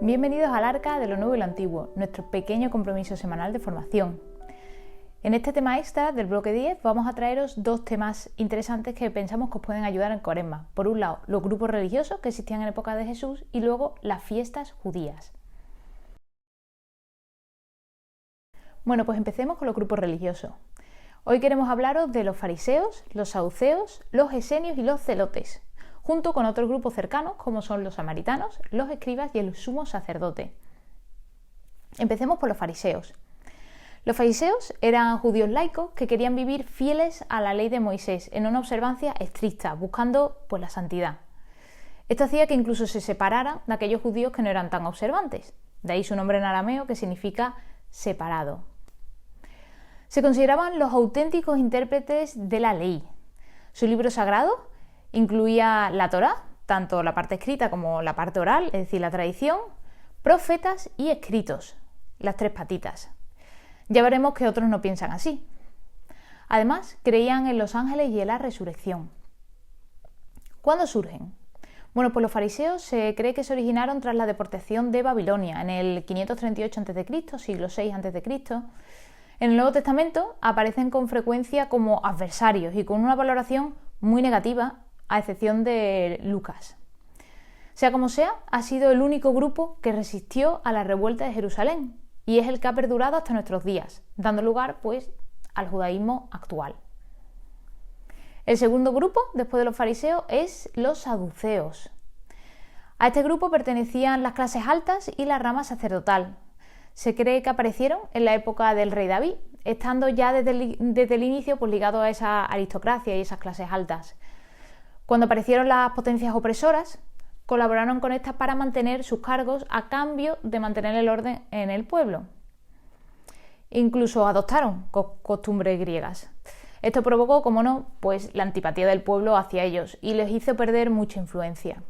Bienvenidos al Arca de lo Nuevo y lo Antiguo, nuestro pequeño compromiso semanal de formación. En este tema extra del bloque 10 vamos a traeros dos temas interesantes que pensamos que os pueden ayudar en Cuaresma. Por un lado, los grupos religiosos que existían en época de Jesús y luego las fiestas judías. Bueno, pues empecemos con los grupos religiosos. Hoy queremos hablaros de los fariseos, los saduceos, los esenios y los celotes, junto con otros grupos cercanos como son los samaritanos, los escribas y el sumo sacerdote. Empecemos por los fariseos. Los fariseos eran judíos laicos que querían vivir fieles a la ley de Moisés en una observancia estricta, buscando la santidad. Esto hacía que incluso se separaran de aquellos judíos que no eran tan observantes. De ahí su nombre en arameo, que significa separado. Se consideraban los auténticos intérpretes de la ley. Su libro sagrado incluía la Torá, tanto la parte escrita como la parte oral, es decir, la tradición, profetas y escritos, las tres patitas. Ya veremos que otros no piensan así. Además, creían en los ángeles y en la resurrección. ¿Cuándo surgen? Bueno, pues los fariseos se cree que se originaron tras la deportación de Babilonia, en el 538 a.C., siglo VI a.C. En el Nuevo Testamento aparecen con frecuencia como adversarios y con una valoración muy negativa, a excepción de Lucas. Sea como sea, ha sido el único grupo que resistió a la revuelta de Jerusalén y es el que ha perdurado hasta nuestros días, dando lugar al judaísmo actual. El segundo grupo, después de los fariseos, es los saduceos. A este grupo pertenecían las clases altas y la rama sacerdotal. Se cree que aparecieron en la época del rey David, estando ya desde el inicio ligados a esa aristocracia y esas clases altas. Cuando aparecieron las potencias opresoras, colaboraron con estas para mantener sus cargos a cambio de mantener el orden en el pueblo. Incluso adoptaron costumbres griegas. Esto provocó, como no, la antipatía del pueblo hacia ellos y les hizo perder mucha influencia.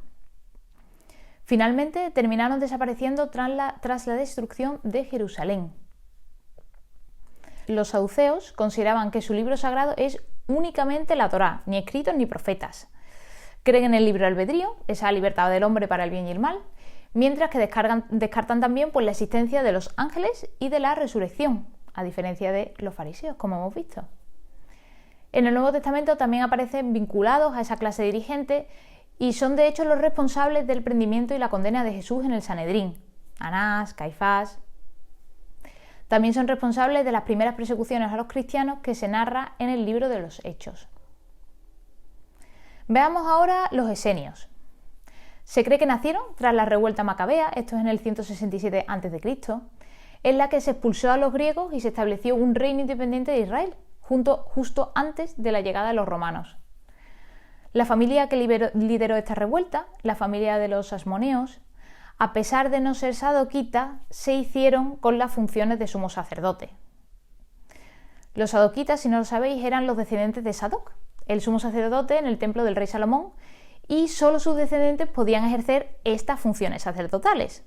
Finalmente terminaron desapareciendo tras la destrucción de Jerusalén. Los saduceos consideraban que su libro sagrado es únicamente la Torá, ni escritos ni profetas. Creen en el libre albedrío, esa libertad del hombre para el bien y el mal, mientras que descartan también la existencia de los ángeles y de la resurrección, a diferencia de los fariseos, como hemos visto. En el Nuevo Testamento también aparecen vinculados a esa clase dirigente y son de hecho los responsables del prendimiento y la condena de Jesús en el Sanedrín, Anás, Caifás. También son responsables de las primeras persecuciones a los cristianos que se narra en el libro de los Hechos. Veamos ahora los esenios. Se cree que nacieron tras la revuelta macabea, esto es en el 167 a.C., en la que se expulsó a los griegos y se estableció un reino independiente de Israel, justo antes de la llegada de los romanos. La familia que lideró esta revuelta, la familia de los asmoneos, a pesar de no ser sadoquita, se hicieron con las funciones de sumo sacerdote. Los sadoquitas, si no lo sabéis, eran los descendientes de Sadoc, el sumo sacerdote en el templo del rey Salomón, y solo sus descendientes podían ejercer estas funciones sacerdotales.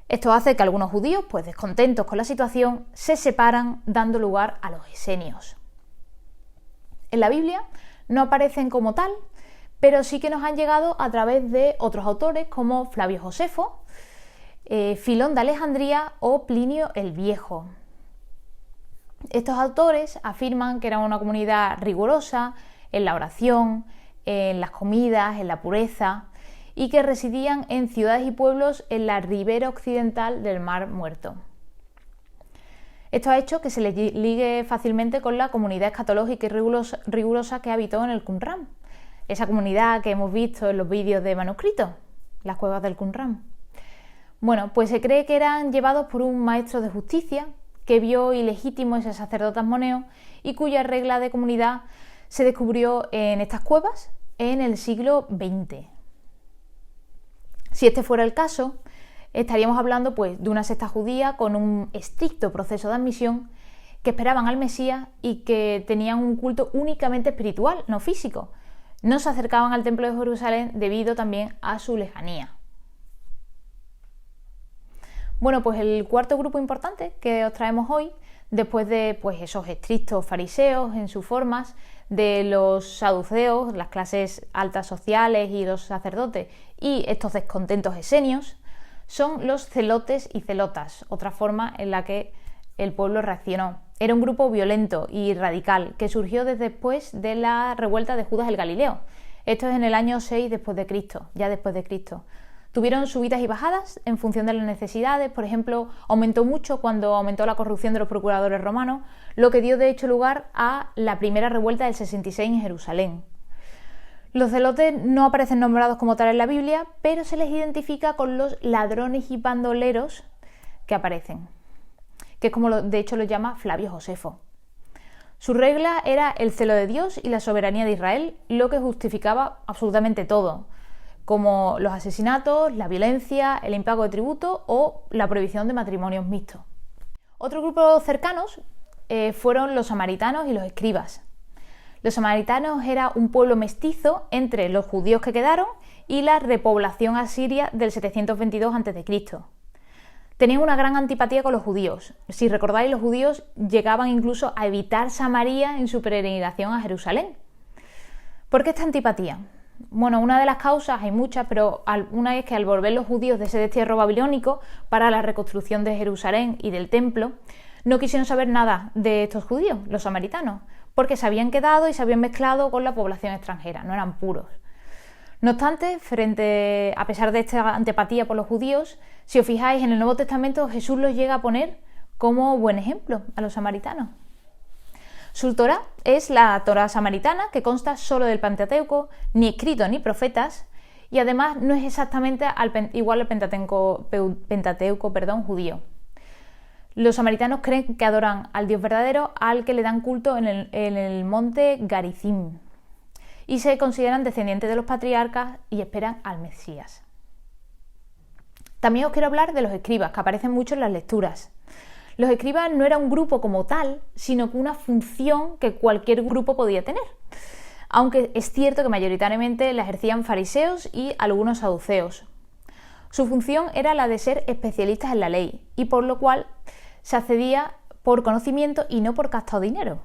Esto hace que algunos judíos, descontentos con la situación, se separan, dando lugar a los esenios. En la Biblia no aparecen como tal, pero sí que nos han llegado a través de otros autores como Flavio Josefo, Filón de Alejandría o Plinio el Viejo. Estos autores afirman que eran una comunidad rigurosa en la oración, en las comidas, en la pureza, y que residían en ciudades y pueblos en la ribera occidental del Mar Muerto. Esto ha hecho que se les ligue fácilmente con la comunidad escatológica y rigurosa que habitó en el Qumran, esa comunidad que hemos visto en los vídeos de manuscritos, las cuevas del Qumran. Bueno, se cree que eran llevados por un maestro de justicia que vio ilegítimo ese sacerdote asmoneo y cuya regla de comunidad se descubrió en estas cuevas en el siglo XX. Si este fuera el caso, estaríamos hablando de una secta judía con un estricto proceso de admisión, que esperaban al Mesías y que tenían un culto únicamente espiritual, no físico. No se acercaban al templo de Jerusalén debido también a su lejanía. Bueno, el cuarto grupo importante que os traemos hoy, después de esos estrictos fariseos en sus formas, de los saduceos, las clases altas sociales y los sacerdotes, y estos descontentos esenios, son los celotes y celotas, otra forma en la que el pueblo reaccionó. Era un grupo violento y radical que surgió después de la revuelta de Judas el Galileo. Esto es en el año 6 después de Cristo, ya después de Cristo. Tuvieron subidas y bajadas en función de las necesidades. Por ejemplo, aumentó mucho cuando aumentó la corrupción de los procuradores romanos, lo que dio de hecho lugar a la primera revuelta del 66 en Jerusalén. Los celotes no aparecen nombrados como tal en la Biblia, pero se les identifica con los ladrones y bandoleros que aparecen, que es como de hecho lo llama Flavio Josefo. Su regla era el celo de Dios y la soberanía de Israel, lo que justificaba absolutamente todo, como los asesinatos, la violencia, el impago de tributo o la prohibición de matrimonios mixtos. Otros grupos cercanos fueron los samaritanos y los escribas. Los samaritanos era un pueblo mestizo entre los judíos que quedaron y la repoblación asiria del 722 a.C. Tenían una gran antipatía con los judíos. Si recordáis, los judíos llegaban incluso a evitar Samaria en su peregrinación a Jerusalén. ¿Por qué esta antipatía? Bueno, una de las causas, hay muchas, pero una es que al volver los judíos de ese destierro babilónico para la reconstrucción de Jerusalén y del templo, no quisieron saber nada de estos judíos, los samaritanos, porque se habían quedado y se habían mezclado con la población extranjera, no eran puros. No obstante, a pesar de esta antipatía por los judíos, si os fijáis en el Nuevo Testamento, Jesús los llega a poner como buen ejemplo a los samaritanos. Su Torá es la Torá samaritana, que consta solo del Pentateuco, ni escrito ni profetas, y además no es exactamente igual al Pentateuco judío. Los samaritanos creen que adoran al Dios verdadero, al que le dan culto en el monte Garizim, y se consideran descendientes de los patriarcas y esperan al Mesías. También os quiero hablar de los escribas, que aparecen mucho en las lecturas. Los escribas no eran un grupo como tal, sino que una función que cualquier grupo podía tener, aunque es cierto que mayoritariamente la ejercían fariseos y algunos saduceos. Su función era la de ser especialistas en la ley, y por lo cual se accedía por conocimiento y no por casta o dinero.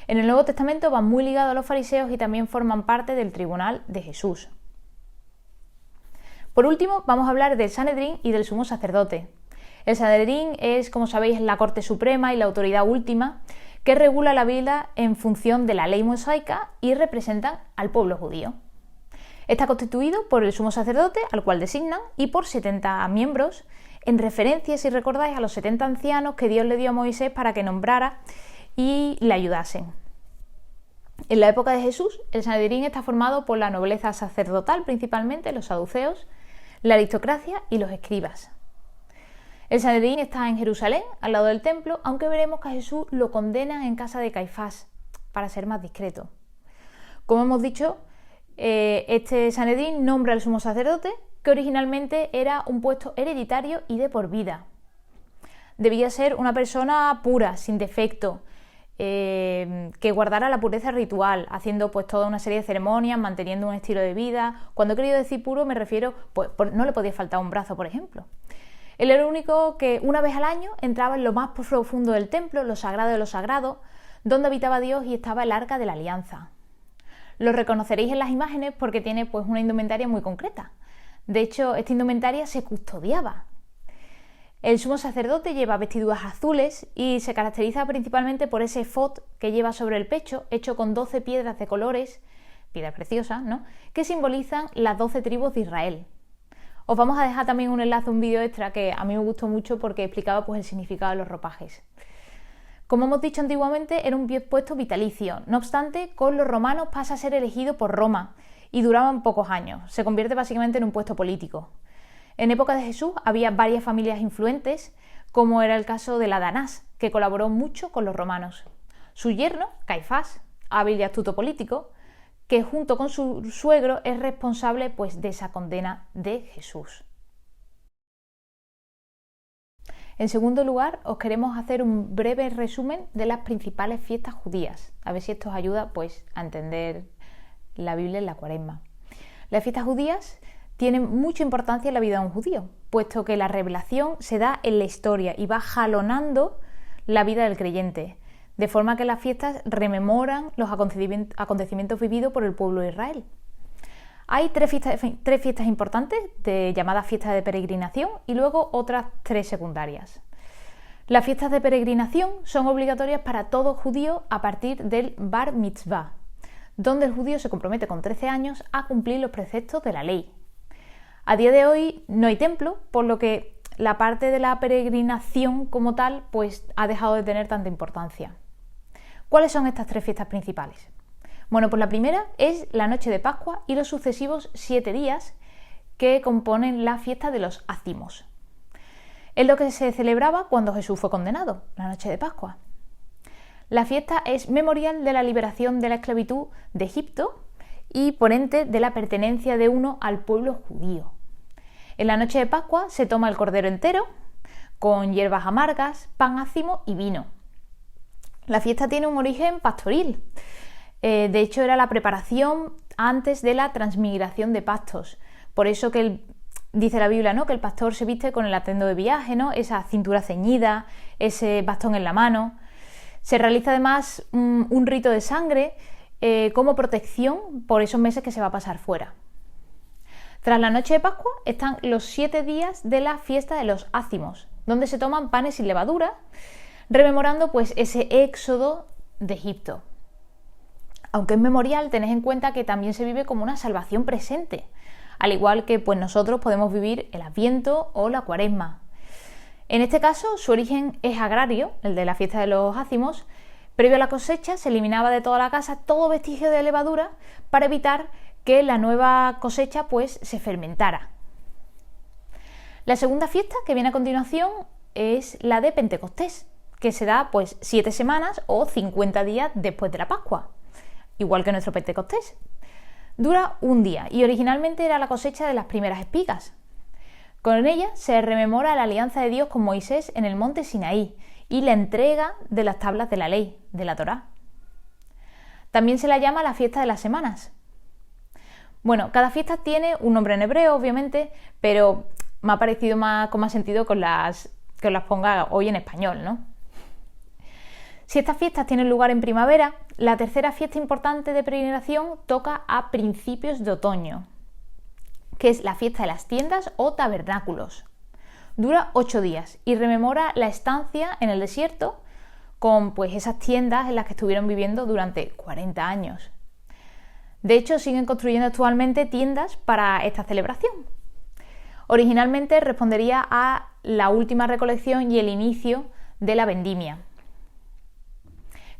En el Nuevo Testamento van muy ligados a los fariseos y también forman parte del tribunal de Jesús. Por último, vamos a hablar del Sanedrín y del sumo sacerdote. El Sanedrín es, como sabéis, la corte suprema y la autoridad última que regula la vida en función de la ley mosaica y representan al pueblo judío. Está constituido por el sumo sacerdote, al cual designan, y por 70 miembros, en referencia, si recordáis, a los 70 ancianos que Dios le dio a Moisés para que nombrara y le ayudasen. En la época de Jesús, el Sanedrín está formado por la nobleza sacerdotal, principalmente los saduceos, la aristocracia y los escribas. El Sanedrín está en Jerusalén, al lado del templo, aunque veremos que a Jesús lo condenan en casa de Caifás, para ser más discreto. Como hemos dicho, este Sanedrín nombra al sumo sacerdote, que originalmente era un puesto hereditario y de por vida. Debía ser una persona pura, sin defecto, que guardara la pureza ritual, haciendo pues toda una serie de ceremonias, manteniendo un estilo de vida. Cuando he querido decir puro me refiero, pues no le podía faltar un brazo, por ejemplo. Él era el único que una vez al año entraba en lo más profundo del templo, lo sagrado de lo sagrado, donde habitaba Dios y estaba el arca de la alianza. Lo reconoceréis en las imágenes porque tiene pues una indumentaria muy concreta. De hecho, esta indumentaria se custodiaba. El sumo sacerdote lleva vestiduras azules y se caracteriza principalmente por ese efod que lleva sobre el pecho, hecho con 12 piedras de colores, piedras preciosas, ¿no?, que simbolizan las 12 tribus de Israel. Os vamos a dejar también un enlace a un vídeo extra que a mí me gustó mucho porque explicaba pues el significado de los ropajes. Como hemos dicho antiguamente, era un puesto vitalicio. No obstante, con los romanos pasa a ser elegido por Roma y duraban pocos años. Se convierte básicamente en un puesto político. En época de Jesús había varias familias influentes, como era el caso de la Danás, que colaboró mucho con los romanos. Su yerno, Caifás, hábil y astuto político, que junto con su suegro es responsable pues, de esa condena de Jesús. En segundo lugar, os queremos hacer un breve resumen de las principales fiestas judías, a ver si esto os ayuda pues, a entender la Biblia en la Cuaresma. Las fiestas judías tienen mucha importancia en la vida de un judío, puesto que la revelación se da en la historia y va jalonando la vida del creyente, de forma que las fiestas rememoran los acontecimientos vividos por el pueblo de Israel. Hay tres fiestas importantes llamadas fiestas de peregrinación y luego otras 3 secundarias. Las fiestas de peregrinación son obligatorias para todo judío a partir del Bar Mitzvah, donde el judío se compromete con 13 años a cumplir los preceptos de la ley. A día de hoy no hay templo, por lo que la parte de la peregrinación como tal pues ha dejado de tener tanta importancia. ¿Cuáles son estas 3 fiestas principales? Bueno, pues la primera es la noche de Pascua y los sucesivos 7 días que componen la fiesta de los ácimos. Es lo que se celebraba cuando Jesús fue condenado, la noche de Pascua. La fiesta es memorial de la liberación de la esclavitud de Egipto y ponente de la pertenencia de uno al pueblo judío. En la noche de Pascua se toma el cordero entero, con hierbas amargas, pan ácimo y vino. La fiesta tiene un origen pastoril. De hecho, era la preparación antes de la transmigración de pastos. Por eso que dice la Biblia, ¿no?, que el pastor se viste con el atuendo de viaje, ¿no?, esa cintura ceñida, ese bastón en la mano. Se realiza además un rito de sangre como protección por esos meses que se va a pasar fuera. Tras la noche de Pascua están los 7 días de la fiesta de los ácimos, donde se toman panes sin levadura, rememorando pues ese éxodo de Egipto. Aunque es memorial, tened en cuenta que también se vive como una salvación presente, al igual que pues nosotros podemos vivir el Adviento o la Cuaresma. En este caso, su origen es agrario, el de la fiesta de los ácimos. Previo a la cosecha se eliminaba de toda la casa todo vestigio de levadura para evitar que la nueva cosecha pues se fermentara. La segunda fiesta que viene a continuación es la de Pentecostés, que se da pues 7 semanas o 50 días después de la Pascua, igual que nuestro Pentecostés. Dura un día y originalmente era la cosecha de las primeras espigas. Con ella se rememora la alianza de Dios con Moisés en el monte Sinaí y la entrega de las tablas de la ley, de la Torá. También se la llama la fiesta de las semanas. Bueno, cada fiesta tiene un nombre en hebreo, obviamente, pero me ha parecido con más sentido que os las ponga hoy en español, ¿no? Si estas fiestas tienen lugar en primavera, la tercera fiesta importante de peregrinación toca a principios de otoño, que es la fiesta de las tiendas o tabernáculos. Dura 8 días y rememora la estancia en el desierto con pues esas tiendas en las que estuvieron viviendo durante 40 años. De hecho, siguen construyendo actualmente tiendas para esta celebración. Originalmente respondería a la última recolección y el inicio de la vendimia.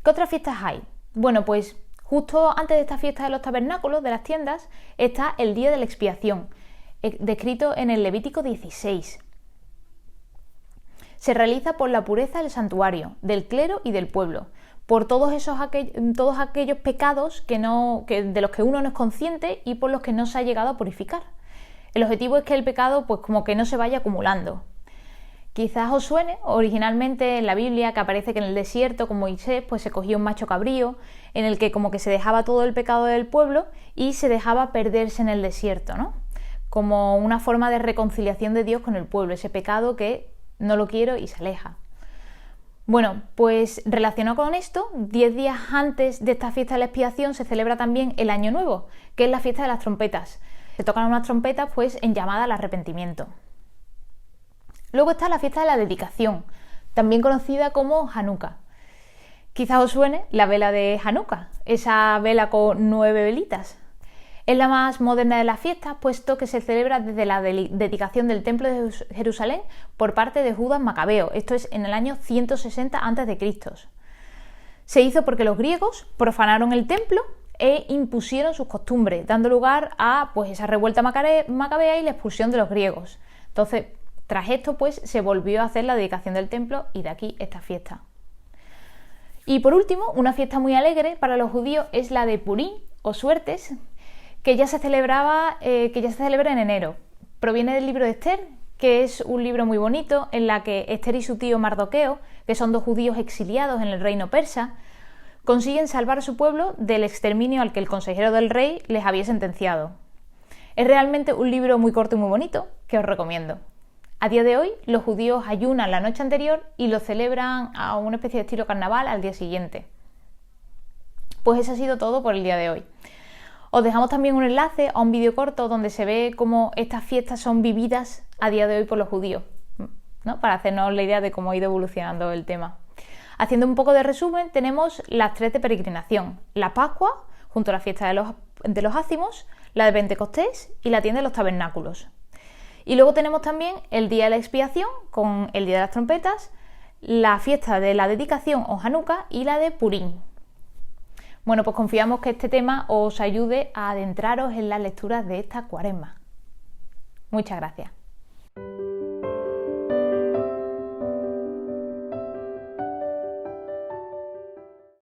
¿Qué otras fiestas hay? Bueno, pues justo antes de esta fiesta de los tabernáculos, de las tiendas, está el Día de la Expiación, descrito en el Levítico 16. Se realiza por la pureza del santuario, del clero y del pueblo, por todos aquellos pecados de los que uno no es consciente y por los que no se ha llegado a purificar. El objetivo es que el pecado pues como que no se vaya acumulando. Quizás os suene originalmente en la Biblia que aparece que en el desierto con Moisés pues se cogía un macho cabrío en el que como que se dejaba todo el pecado del pueblo y se dejaba perderse en el desierto, ¿no? Como una forma de reconciliación de Dios con el pueblo, ese pecado que no lo quiero y se aleja. Bueno, pues relacionado con esto, 10 días antes de esta fiesta de la expiación se celebra también el Año Nuevo, que es la fiesta de las trompetas. Se tocan unas trompetas pues en llamada al arrepentimiento. Luego está la fiesta de la dedicación, también conocida como Hanukkah. Quizás os suene la vela de Hanukkah, esa vela con 9 velitas. Es la más moderna de las fiestas, puesto que se celebra desde la dedicación del Templo de Jerusalén por parte de Judas Macabeo, esto es en el año 160 a.C. Se hizo porque los griegos profanaron el templo e impusieron sus costumbres, dando lugar a pues, esa revuelta macabea y la expulsión de los griegos. Entonces, tras esto, pues, se volvió a hacer la dedicación del templo y de aquí esta fiesta. Y por último, una fiesta muy alegre para los judíos es la de Purim o Suertes, que ya se celebra en enero. Proviene del libro de Esther, que es un libro muy bonito en la que Esther y su tío Mardoqueo, que son 2 judíos exiliados en el reino persa, consiguen salvar a su pueblo del exterminio al que el consejero del rey les había sentenciado. Es realmente un libro muy corto y muy bonito que os recomiendo. A día de hoy, los judíos ayunan la noche anterior y lo celebran a una especie de estilo carnaval al día siguiente. Pues eso ha sido todo por el día de hoy. Os dejamos también un enlace a un vídeo corto donde se ve cómo estas fiestas son vividas a día de hoy por los judíos, ¿no? Para hacernos la idea de cómo ha ido evolucionando el tema. Haciendo un poco de resumen, tenemos las 3 de peregrinación: la Pascua, junto a la fiesta de los ácimos, la de Pentecostés y la tienda de los tabernáculos. Y luego tenemos también el día de la expiación, con el día de las trompetas, la fiesta de la dedicación o Hanukkah y la de Purim. Bueno, pues confiamos que este tema os ayude a adentraros en las lecturas de esta cuaresma. Muchas gracias.